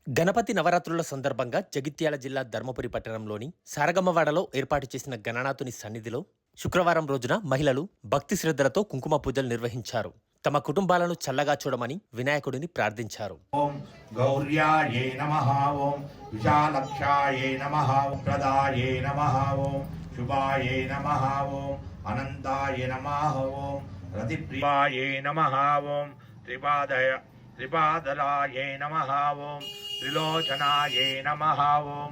గణపతి నవరాత్రుల సందర్భంగా జగిత్యాల జిల్లా ధర్మపురి పట్టణంలోని సారగమ్మవాడలో ఏర్పాటు చేసిన గణనాథుని సన్నిధిలో శుక్రవారం రోజున మహిళలు భక్తి శ్రద్ధలతో కుంకుమ పూజలు నిర్వహించారు. తమ కుటుంబాలను చల్లగా చూడమని వినాయకుడిని ప్రార్థించారు. ఓం గౌర్యాయే నమః, ఓం విశాలక్షాయే నమః, ప్రదాయే నమః, ఓం శుభాయే నమః, ఓం అనంతాయ నమః, ఓం రతిప్రియాయే నమః, ఓం త్రిపాదలాయే నమః, ఓం త్రిలోచనాయే నమః, ఓం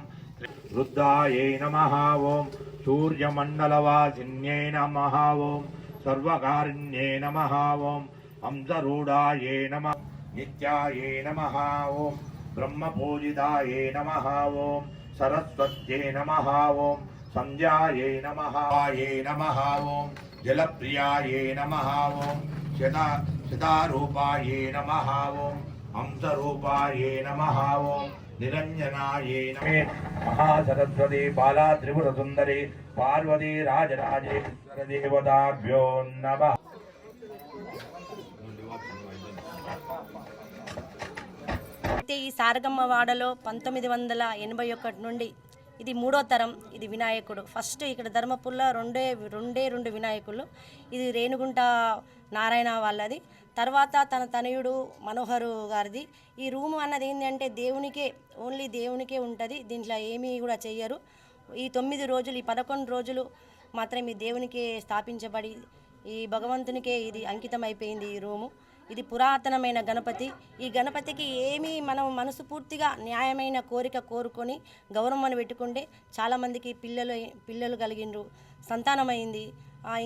రుద్రాయే నమః, ఓం సూర్యమండలవాసిన్యే నమః, ఓం సర్వకారిణ్యే నమః, ఓం హంసరూఢాయే నమః, నిత్యాయే నమః, ఓం బ్రహ్మపూజితాయే నమః, ఓం సరస్వత్యే నమః, ఓం సంధ్యాయే నమః, యే నమః, ఓం జలప్రియాయే నమః, ఓం శతారూపాయే నమః, ఓం హంసరూపాయే నమః, ఓం నిరంజనాయే నమః. మహాసరస్వతి బాలా త్రిపుర సుందరి పార్వతీ రాజరాజేశ్వర దేవతాభ్యో నమః. అయితే ఈ సారగమ్మవాడలో 1981 నుండి ఇది 3వ తరం. ఇది వినాయకుడు ఫస్ట్ ఇక్కడ ధర్మపుల్ల రెండు వినాయకులు. ఇది రేణుగుంట నారాయణ వాళ్ళది, తర్వాత తన తనయుడు మనోహరు గారిది. ఈ రూమ్ అన్నది ఏంటంటే దేవునికే, ఓన్లీ దేవునికే ఉంటుంది. దీంట్లో ఏమీ కూడా చెయ్యరు. ఈ 9 రోజులు, ఈ 11 రోజులు మాత్రం ఈ దేవునికే స్థాపించబడి ఈ భగవంతునికే ఇది అంకితం అయిపోయింది ఈ రూము. ఇది పురాతనమైన గణపతి. ఈ గణపతికి ఏమీ మనం మనస్ఫూర్తిగా న్యాయమైన కోరిక కోరుకొని గౌరవం పెట్టుకుంటే చాలామందికి పిల్లలు కలిగినరు, సంతానమైంది,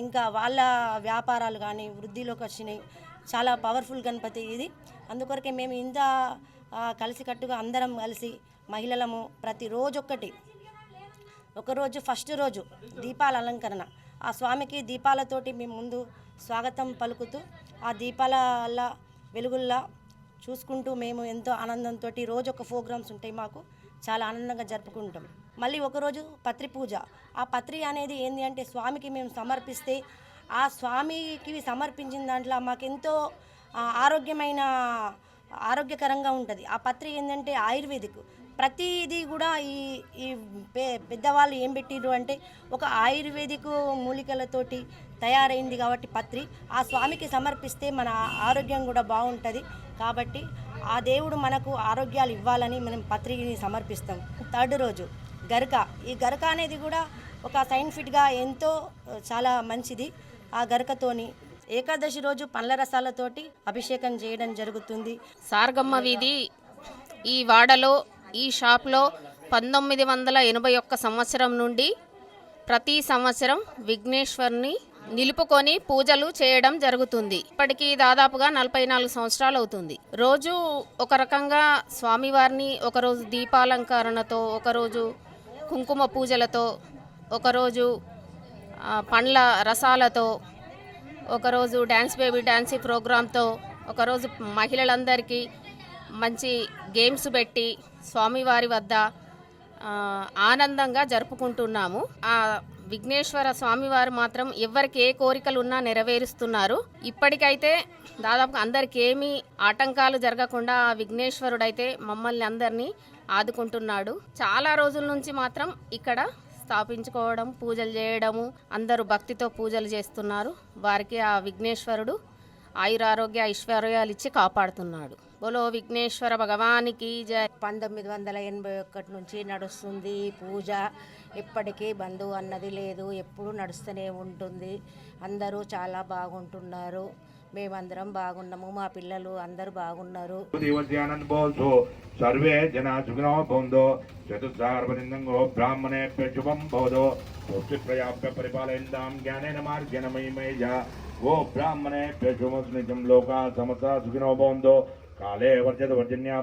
ఇంకా వాళ్ళ వ్యాపారాలు కానీ వృద్ధిలోకి వచ్చినాయి. చాలా పవర్ఫుల్ గణపతి ఇది. అందుకొరకే మేము ఇంత కలిసికట్టుగా అందరం కలిసి మహిళలము ప్రతిరోజు ఒకరోజు ఫస్ట్ రోజు దీపాల అలంకరణ, ఆ స్వామికి దీపాలతోటి మేము ముందు స్వాగతం పలుకుతూ ఆ దీపాల వెలుగుల్లా చూసుకుంటూ మేము ఎంతో ఆనందంతో రోజు ఒక ప్రోగ్రామ్స్ ఉంటాయి, మాకు చాలా ఆనందంగా జరుపుకుంటాం. మళ్ళీ ఒకరోజు పత్రి పూజ. ఆ పత్రి అనేది ఏంటి అంటే స్వామికి మేము సమర్పిస్తే ఆ స్వామికి సమర్పించిన దాంట్లో మాకెంతో ఆరోగ్యకరంగా ఉంటుంది. ఆ పత్రి ఏంటంటే ఆయుర్వేదిక్. ప్రతిదీ కూడా ఈ పెద్దవాళ్ళు ఏం పెట్టిర్రు అంటే ఒక ఆయుర్వేదిక్ మూలికలతోటి తయారైంది కాబట్టి పత్రి ఆ స్వామికి సమర్పిస్తే మన ఆరోగ్యం కూడా బాగుంటుంది. కాబట్టి ఆ దేవుడు మనకు ఆరోగ్యాలు ఇవ్వాలని మనం పత్రిని సమర్పిస్తాం. 3rd రోజు గరక. ఈ గరక అనేది కూడా ఒక సైంటిఫిక్గా ఎంతో చాలా మంచిది. ఆ గరకతోని ఏకాదశి రోజు పండ్ల రసాలతోటి అభిషేకం చేయడం జరుగుతుంది. సారగమ్మ వీధి ఈ వాడలో ఈ షాప్లో 1981 సంవత్సరం నుండి ప్రతి సంవత్సరం విఘ్నేశ్వర్ని నిలుపుకొని పూజలు చేయడం జరుగుతుంది. ఇప్పటికీ దాదాపుగా 44 సంవత్సరాలు అవుతుంది. రోజు ఒక రకంగా స్వామివారిని ఒకరోజు దీపాలంకరణతో, ఒకరోజు కుంకుమ పూజలతో, ఒకరోజు పండ్ల రసాలతో, ఒకరోజు డ్యాన్స్ బేబీ డ్యాన్సీ ప్రోగ్రాంతో, ఒకరోజు మహిళలందరికీ మంచి గేమ్స్ పెట్టి స్వామివారి వద్ద ఆనందంగా జరుపుకుంటున్నాము. ఆ విఘ్నేశ్వర స్వామివారు మాత్రం ఎవరికి ఏ కోరికలు ఉన్నా నెరవేరుస్తున్నారు. ఇప్పటికైతే దాదాపు అందరికి ఏమీ ఆటంకాలు జరగకుండా ఆ విఘ్నేశ్వరుడైతే మమ్మల్ని అందరినీ ఆదుకుంటున్నాడు. చాలా రోజుల నుంచి మాత్రం ఇక్కడ స్థాపించుకోవడం, పూజలు చేయడము, అందరూ భక్తితో పూజలు చేస్తున్నారు. వారికి ఆ విఘ్నేశ్వరుడు ఆయురారోగ్య ఐశ్వర్యాలు ఇచ్చి కాపాడుతున్నాడు. బోలో విఘ్నేశ్వర భగవానికి జై. 1981 నుంచి నడుస్తుంది ఈ పూజ. ఎప్పటికీ బంధు అన్నది లేదు, ఎప్పుడు నడుస్తూనే ఉంటుంది. అందరూ చాలా బాగుంటున్నారు, మేమందరం బాగున్నాము, మా పిల్లలు అందరూ బాగున్నారు. సర్వే జనా సుఖినో భవంతు. చతుస్సార్వలింగో బ్రాహ్మణేభ్య శుభం భవతు. ప్రయాప్య పరిపాలయంతాం జ్ఞానేన మార్గేణ మహిమేజ. ఓ బ్రాహ్మణేభ్య శుభం. లోకా సమస్త సుఖినో భవంతు. కాలే వర్జత వర్జన్యా